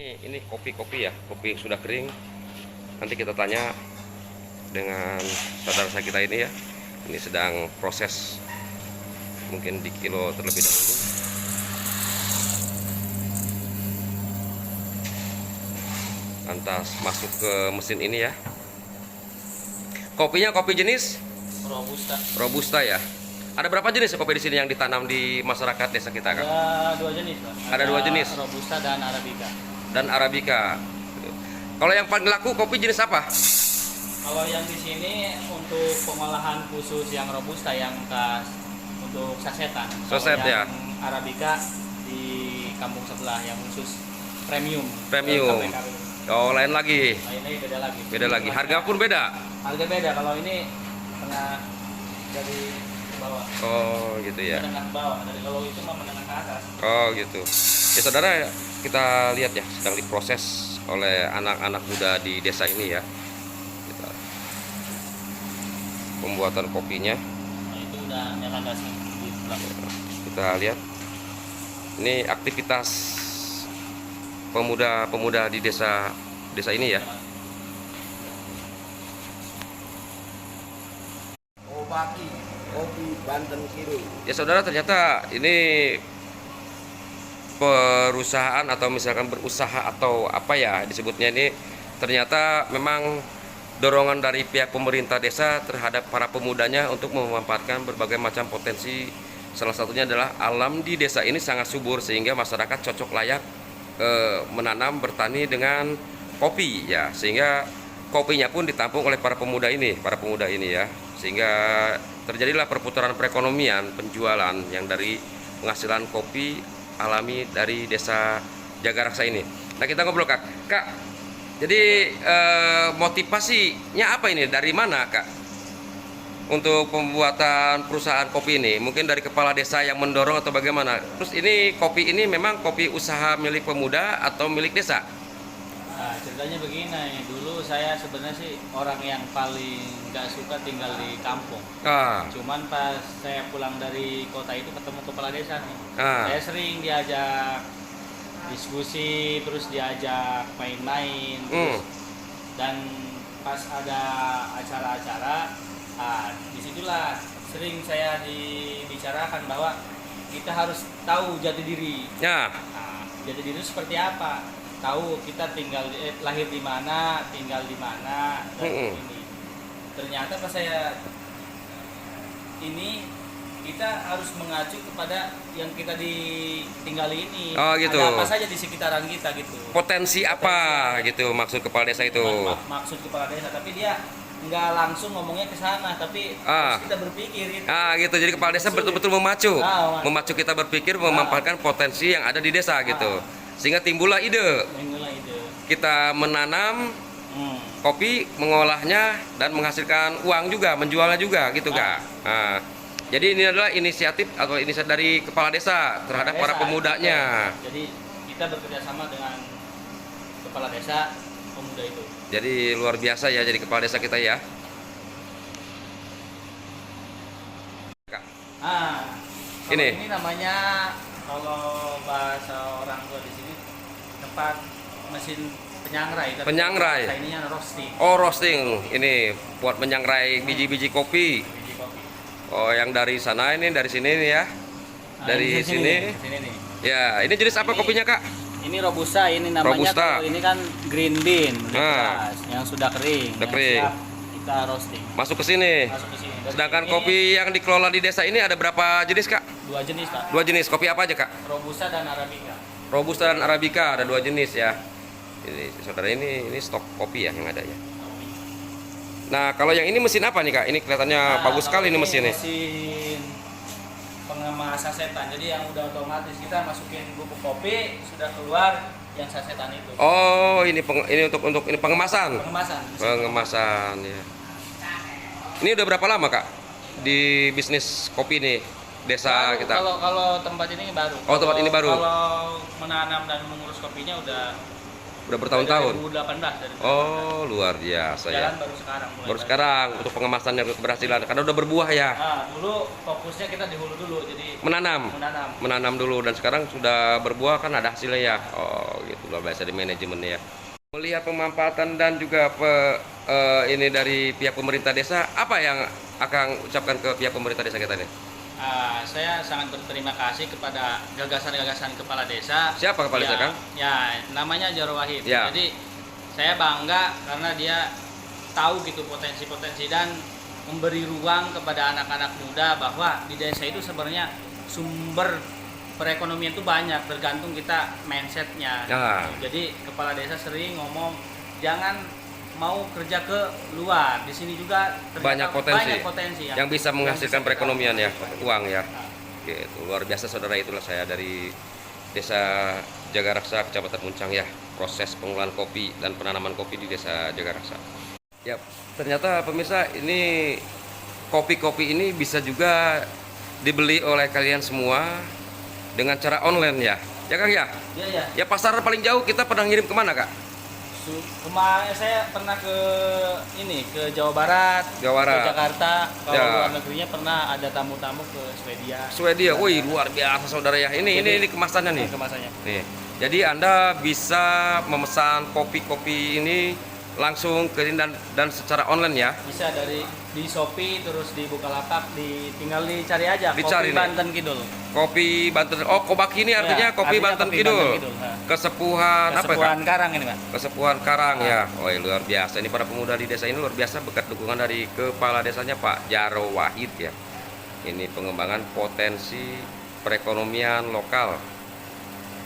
Ini kopi ya, kopi yang sudah kering. Nanti kita tanya dengan saudara saya kita ini ya. Ini sedang proses, mungkin di kilo terlebih dahulu. Lantas masuk ke mesin ini ya. Kopinya kopi jenis Robusta ya. Ada berapa jenis kopi di sini yang ditanam di masyarakat desa kita, Kak? Ada dua jenis, Pak. Ada dua jenis. Robusta dan Arabica. Dan Arabica. Kalau yang paling laku kopi jenis apa? Kalau yang di sini untuk pengolahan khusus yang Robusta yang khas untuk sasetan. Saset ya. Arabica di kampung sebelah yang khusus premium. Premium. Oh, lain lagi. Nah, ini beda lagi. Beda lagi. Harga pun beda. Harga beda. Kalau ini tengah dari bawah. Oh, gitu ya. Menengah ke bawah. Dari kalau itu mah menengah ke atas. Oh, gitu. Ya, saudara, kita lihat ya, sedang diproses oleh anak-anak muda di desa ini ya. Pembuatan kopinya. Nah, itu udah nyalakan gas di belakang. Kita lihat. Ini aktivitas pemuda-pemuda di desa ini ya. Obaki, kopi Banten Kiri. Ya saudara, ternyata ini perusahaan atau misalkan berusaha atau apa ya disebutnya ini, ternyata memang dorongan dari pihak pemerintah desa terhadap para pemudanya untuk memanfaatkan berbagai macam potensi. Salah satunya adalah alam di desa ini sangat subur sehingga masyarakat cocok layak menanam bertani dengan kopi ya, sehingga kopinya pun ditampung oleh para pemuda ini ya, sehingga terjadilah perputaran perekonomian penjualan yang dari penghasilan kopi alami dari desa Jagaraksa ini. Nah, kita ngobrol Kak. Jadi motivasinya apa ini? Dari mana Kak? Untuk pembuatan perusahaan kopi ini, mungkin dari kepala desa yang mendorong atau bagaimana? Terus ini kopi ini memang kopi usaha milik pemuda atau milik desa? Nah, ceritanya begini, dulu saya sebenarnya sih orang yang paling nggak suka tinggal di kampung. Cuman pas saya pulang dari kota itu ketemu kepala desa nih. Saya sering diajak diskusi, terus diajak main-main, dan pas ada acara-acara, disitulah sering saya dibicarakan bahwa kita harus tahu jati diri. Jati diri seperti apa? Tahu kita lahir di mana, tinggal di mana, dan ini. Ternyata pas saya ini kita harus mengacu kepada yang kita ditinggali ini. Oh, gitu. Ada apa saja di sekitaran kita gitu. Potensi apa gitu maksud kepala desa itu? Maksud kepala desa, tapi dia nggak langsung ngomongnya ke sana, tapi harus kita berpikir gitu. Gitu. Jadi kepala desa betul-betul memacu kita berpikir, memanfaatkan potensi yang ada di desa gitu. Sehingga timbullah ide. Kita menanam kopi, mengolahnya dan menghasilkan uang juga, menjualnya juga gitu Kak. Jadi ini adalah inisiatif atau inisiatif dari kepala desa terhadap para pemudanya. Jadi kita bekerja sama dengan kepala desa pemuda itu. Jadi luar biasa ya jadi kepala desa kita ya. Ini namanya, kalau bahasa orang tua di sini, tempat mesin penyangrai. Penyangrai. Ininya roasting. Oh, roasting. Ini buat menyangrai biji-biji kopi. Oh, yang dari sana ini, dari sini nih ya. Dari sini. Nih. Ya, ini jenis apa kopinya Kak? Ini Robusta, ini namanya. Robusta. Kalau ini kan green bean, yang sudah kering. Siap kita roasting. Masuk ke sini. Sedangkan kopi yang dikelola di desa ini ada berapa jenis Kak? Dua jenis Pak. Dua jenis. Kopi apa aja Kak? Robusta dan Arabica. Robusta dan Arabica ada dua jenis ya. Ini saudara, ini stok kopi ya yang ada ya. Nah, kalau yang ini mesin apa nih Kak? Ini kelihatannya bagus sekali ini mesinnya. Mesin pengemas sasetan. Jadi yang udah otomatis kita masukin bubuk kopi, sudah keluar yang sasetan itu. Oh, ini untuk ini pengemasan. Pengemasan ya. Ini udah berapa lama Kak di bisnis kopi nih desa kita? Kalau tempat ini baru. Oh, tempat ini baru. Kalau menanam dan mengurus kopinya udah Udah bertahun-tahun. 2018 dari Oh, luar biasa ya. jalan baru sekarang. Baru sekarang untuk pengemasannya keberhasilan karena udah berbuah ya. Nah, dulu fokusnya kita di hulu dulu, jadi Menanam. menanam. Menanam dulu dan sekarang sudah berbuah kan ada hasilnya ya. Oh, gitu luar biasa di manajemennya ya. Melihat pemanfaatan dan juga ini dari pihak pemerintah desa, apa yang akan ucapkan ke pihak pemerintah desa kita nih? Saya sangat berterima kasih kepada gagasan-gagasan kepala desa. Siapa kepala desa, Kang? Ya, namanya Jarwo Wahid. Ya. Jadi saya bangga karena dia tahu gitu potensi-potensi dan memberi ruang kepada anak-anak muda bahwa di desa itu sebenarnya sumber perekonomian itu banyak, tergantung kita mindsetnya. Ya. Jadi kepala desa sering ngomong jangan mau kerja ke luar, di sini juga Banyak potensi yang bisa menghasilkan perekonomian ya, uang ya. Gitu. Luar biasa saudara, itulah saya dari Desa Jagaraksa, Kecamatan Muncang ya. Proses pengolahan kopi dan penanaman kopi di Desa Jagaraksa. Ya, ternyata pemirsa ini kopi-kopi ini bisa juga dibeli oleh kalian semua dengan cara online ya. Ya Kang ya? Iya, ya. Ya pasar paling jauh kita pernah ngirim kemana Kak? Kemarin saya pernah ke Jawa Barat, Jawa Barat. ke Jakarta. Kalau Ya. luar negerinya pernah ada tamu-tamu ke Swedia. Swedia, wih luar biasa saudara ya. Ini kemasannya nih. Kemasannya. Nih, jadi Anda bisa memesan kopi-kopi ini langsung ke ini dan secara online ya. Bisa di Shopee, terus di Bukalapak, tinggal dicari aja. Dicari Kopi nih. Banten Kidul. Kopi Banten. Oh, Kobaki ini artinya Ya, kopi artinya Banten kopi Kidul. Banten Kidul, ha. Kesepuhan apa Kak? Kesepuhan Karang ini, Pak. Kesepuhan Karang ya. Oh, luar biasa. Ini para pemuda di desa ini luar biasa berkat dukungan dari kepala desanya Pak Jarwo Wahid ya. Ini pengembangan potensi perekonomian lokal.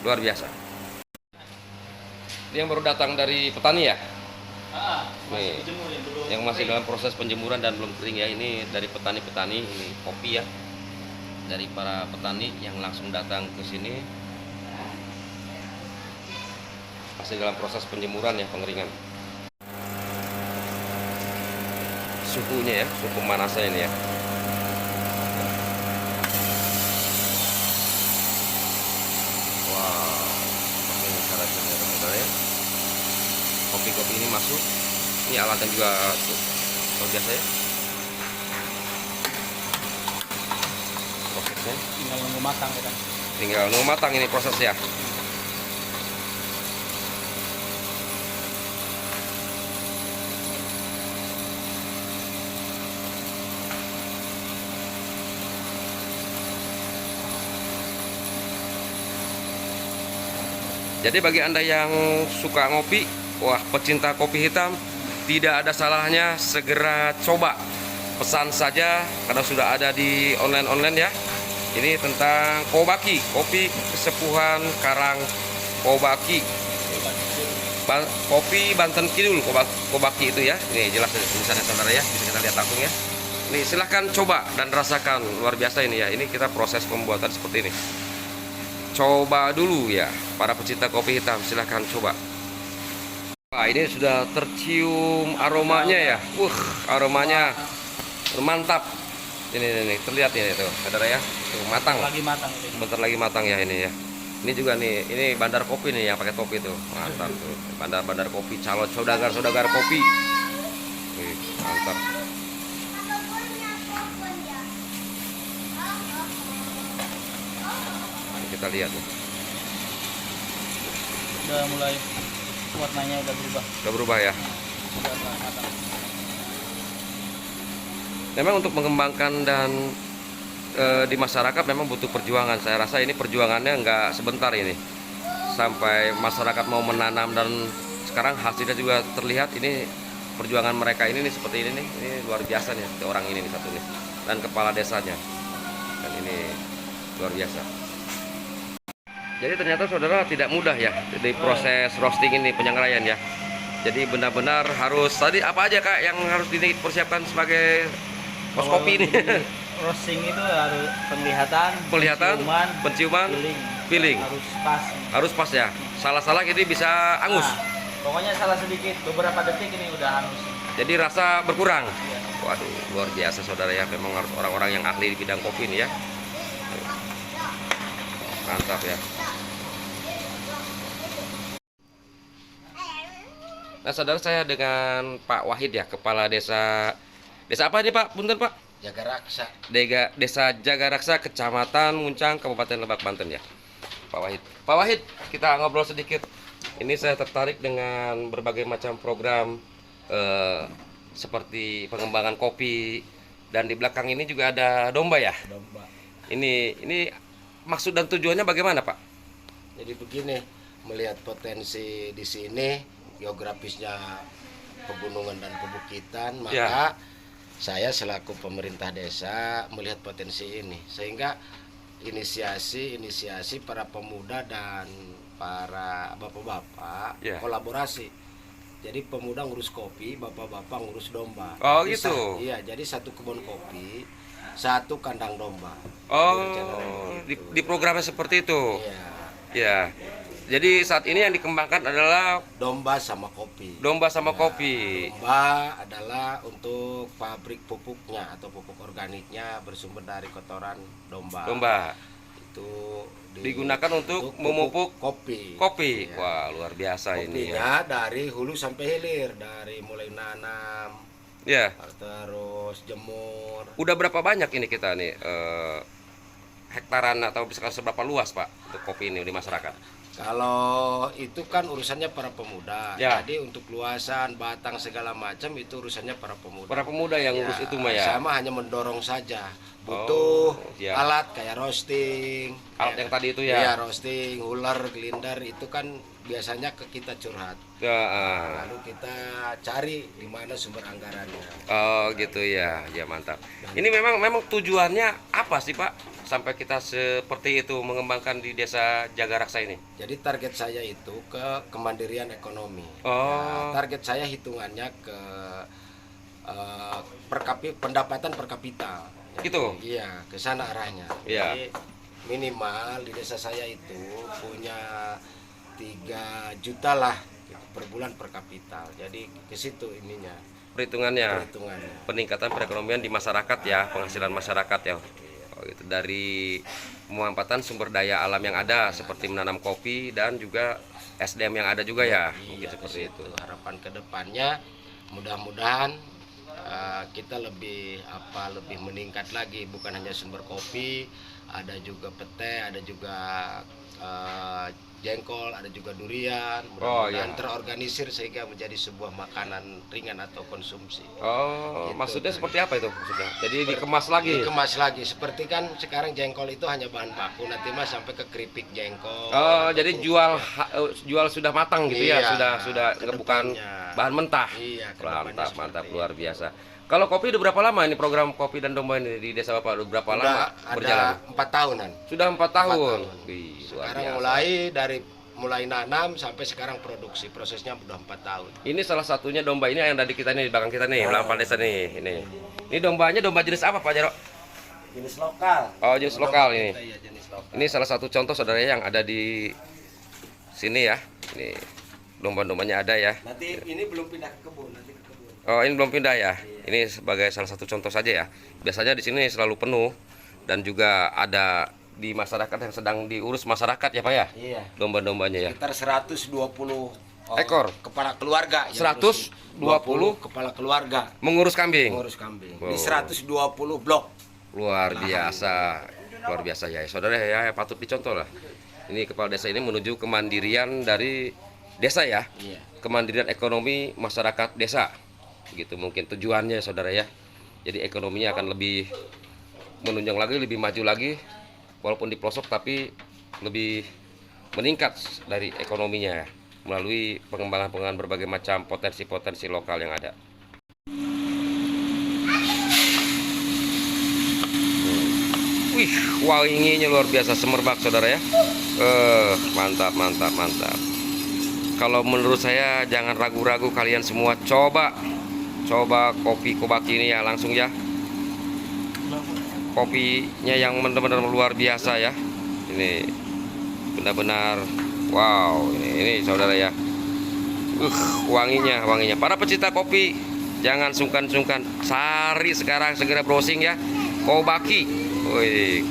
Luar biasa. Ini yang baru datang dari petani ya. Masih Nih, dijemur ya, belum yang masih kering. dalam proses penjemuran dan belum kering ya. Ini dari petani-petani, ini kopi ya, dari para petani yang langsung datang ke sini, masih dalam proses penjemuran ya, pengeringan. Suhunya ya, suhu panasnya ini ya. Wow, ini cara kerja teman-teman ya. Kopi-kopi ini masuk. Ini alatnya juga luar biasa ya. Prosesnya Tinggal nunggu matang kita. tinggal nunggu matang ini prosesnya. Jadi bagi Anda yang suka ngopi, wah pecinta kopi hitam, tidak ada salahnya segera coba. Pesan saja karena sudah ada di online ya. Ini tentang Kobaki, kopi kesepuhan Karang Kobaki. Kopi Banten Kidul Kobaki itu ya. Ini jelas tulisannya saudara ya, bisa kita lihat langsung ya. Ini silahkan coba dan rasakan, luar biasa ini ya. Ini kita proses pembuatan seperti ini. Coba dulu ya, para pecinta kopi hitam, silahkan coba. Wah, ini sudah tercium aromanya ya. Aromanya mantap. Ini terlihat ya itu, saudara ya. Tuh, matang. Lagi matang ini. Bentar lagi matang ya ini ya. Ini juga nih, ini bandar kopi nih yang pakai topi tuh. Mantap tuh. Bandar kopi, calon saudagar kopi. Wih, mantap. Ini kita lihat nih. Udah mulai warnanya udah berubah. Udah berubah ya. Udah matang. Memang untuk mengembangkan dan di masyarakat memang butuh perjuangan. Saya rasa ini perjuangannya nggak sebentar ini. Sampai masyarakat mau menanam dan sekarang hasilnya juga terlihat. Ini perjuangan mereka ini nih seperti ini nih. Ini luar biasa nih orang ini nih satu nih. Dan kepala desanya. Dan ini luar biasa. Jadi ternyata saudara tidak mudah ya di proses roasting ini, penyangraian ya. Jadi benar-benar harus tadi apa aja Kak yang harus dipersiapkan sebagai pos kopi ini? Roasting itu harus penglihatan, penciuman, feeling. Harus pas. Harus pas ya. Salah-salah ini bisa angus. Nah, pokoknya salah sedikit, beberapa detik ini udah hangus. Jadi rasa berkurang. Iya. Waduh, luar biasa saudara ya. Memang harus orang-orang yang ahli di bidang kopi ini ya. Mantap ya. Nah, saudara, saya dengan Pak Wahid ya, Kepala Desa. Desa apa ini Pak? Punten Pak. Jagaraksa. Desa Jagaraksa, Kecamatan Muncang, Kabupaten Lebak, Banten ya. Pak Wahid. Pak Wahid, kita ngobrol sedikit. Ini saya tertarik dengan berbagai macam program seperti pengembangan kopi, dan di belakang ini juga ada domba ya. Domba. Ini maksud dan tujuannya bagaimana Pak? Jadi begini, melihat potensi di sini, geografisnya pegunungan dan pebukitan, maka Ya. saya selaku pemerintah desa melihat potensi ini, sehingga inisiasi para pemuda dan para bapak-bapak Ya. kolaborasi. Jadi pemuda ngurus kopi, bapak-bapak ngurus domba. Oh, Jadi gitu. Iya, jadi satu kebun kopi, satu kandang domba. Oh, Gitu. di programnya seperti itu. Iya, Ya. Jadi saat ini yang dikembangkan adalah domba sama kopi. domba sama kopi. Domba adalah untuk pabrik pupuknya atau pupuk organiknya bersumber dari kotoran domba. Domba Itu digunakan untuk memupuk kopi. kopi. Iya. Wah, luar biasa ini ya. Kopinya dari hulu sampai hilir, dari mulai nanam, Ya. terus jemur. Udah berapa banyak ini kita nih hektaran atau misalkan seberapa luas Pak untuk kopi ini di masyarakat? Kalau itu kan urusannya para pemuda. Ya. Jadi untuk luasan, batang segala macam itu urusannya para pemuda. Para pemuda yang Ya, ngurus itu mah ya. Sama hanya mendorong saja. Butuh ya. alat kayak roasting. Alat yang tadi itu ya? Iya, roasting, ular, gelindar itu kan biasanya ke kita curhat. Ya, Lalu kita cari di mana sumber anggarannya. oh gitu ya. Ya mantap. Ini memang tujuannya apa sih Pak? Sampai kita seperti itu mengembangkan di Desa Jagaraksa ini. Jadi target saya itu ke kemandirian ekonomi. Oh. Target saya hitungannya ke pendapatan per kapita. Gitu? Iya, ke sana arahnya. Iya. Jadi minimal di desa saya itu punya 3 juta lah gitu, per bulan per kapita. Jadi ke situ ininya Perhitungannya. perhitungannya. Peningkatan perekonomian di masyarakat ya, penghasilan masyarakat ya. Oh, gitu. Dari pemanfaatan sumber daya alam yang ada seperti menanam kopi dan juga SDM yang ada juga ya. Mungkin Iya, seperti ke itu. situ. Harapan kedepannya mudah-mudahan kita lebih meningkat lagi, bukan hanya sumber kopi, ada juga pete, ada juga jengkol, ada juga durian. Mudah-mudahan iya. terorganisir sehingga menjadi sebuah makanan ringan atau konsumsi. Oh, Gitu. maksudnya seperti apa itu maksudnya? Jadi dikemas lagi. Dikemas lagi, seperti kan sekarang jengkol itu hanya bahan baku, nanti mas sampai ke keripik jengkol. Oh, atau jadi jual sudah matang gitu ya, Iya, sudah bukan kedepannya. bahan mentah. Iya, kedepannya Mantap, seperti mantap, itu. luar biasa. Kalau kopi udah berapa lama ini program kopi dan domba ini di desa Bapak? Udah berapa lama Udah berjalan? ada 4 tahunan. Sudah 4 tahun. tahun. Wih, luar Sekarang biasa. mulai nanam sampai sekarang produksi, prosesnya udah 4 tahun. Ini salah satunya domba ini yang tadi kita nih di belakang kita nih, belakang desa nih. Ini dombanya domba jenis apa Pak Jaro? Jenis lokal. Oh, jenis lokal ini. Iya, jenis lokal. Ini salah satu contoh saudara yang ada di sini ya. Ini domba-dombanya ada ya. Nanti ini belum pindah ke kebun, nanti ke kebun. Oh, ini belum pindah ya. Ini sebagai salah satu contoh saja ya. Biasanya di sini selalu penuh dan juga ada di masyarakat yang sedang diurus masyarakat ya Pak ya. Iya. Domba-dombanya ya. Sekitar 120 Ekor? kepala keluarga. 120 kepala keluarga Mengurus kambing. ngurus kambing. Oh. Di 120 blok. Luar biasa. Luar biasa ya. Saudara ya, patut dicontoh lah. Ini kepala desa ini menuju kemandirian dari desa ya. Iya. Kemandirian ekonomi masyarakat desa. Begitu mungkin tujuannya saudara ya. Jadi ekonominya akan lebih menunjang lagi, lebih maju lagi, walaupun di pelosok tapi lebih meningkat dari ekonominya ya, melalui pengembangan berbagai macam potensi-potensi lokal yang ada. Wih, wanginya luar biasa, semerbak saudara ya. Mantap, mantap, mantap. Kalau menurut saya jangan ragu-ragu, kalian semua coba kopi Kobaki ini ya, langsung ya. Kopinya yang benar-benar luar biasa ya. Ini benar-benar wow, ini saudara ya. Wanginya. Para pecinta kopi, jangan sungkan-sungkan, cari sekarang, segera browsing ya. Kobaki. Wih.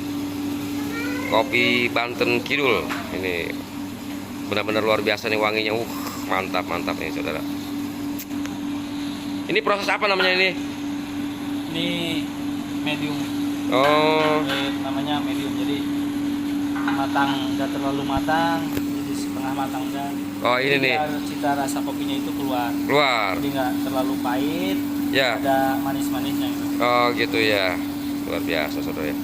Kopi Banten Kidul. Ini benar-benar luar biasa nih wanginya. Mantap nih saudara. Ini proses apa namanya ini? Ini medium. Oh, Namanya medium. Jadi matang, nggak terlalu matang, jadi setengah matang dan. oh ini nih. Cita rasa kopinya itu keluar. Keluar. Jadi nggak terlalu pahit. Ya. Ada manis-manisnya gitu. Oh gitu ya. Luar biasa saudara ya.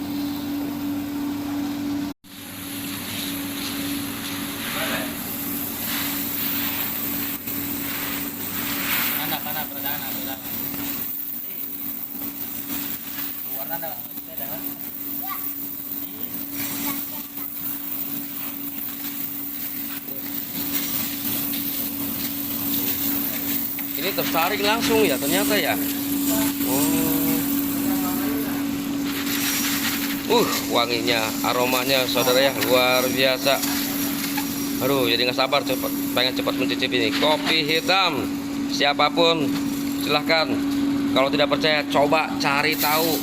Anak perdana. Warna ada. Ini tersaring langsung ya ternyata ya. Wanginya, aromanya saudara ya luar biasa. Aduh, jadi nggak sabar pengen cepat mencicipi ini kopi hitam. Siapapun silahkan. Kalau tidak percaya coba cari tahu,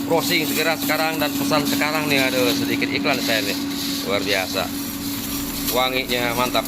browsing segera sekarang dan pesan sekarang nih. Aduh, sedikit iklan saya nih. Luar biasa. Wanginya mantap.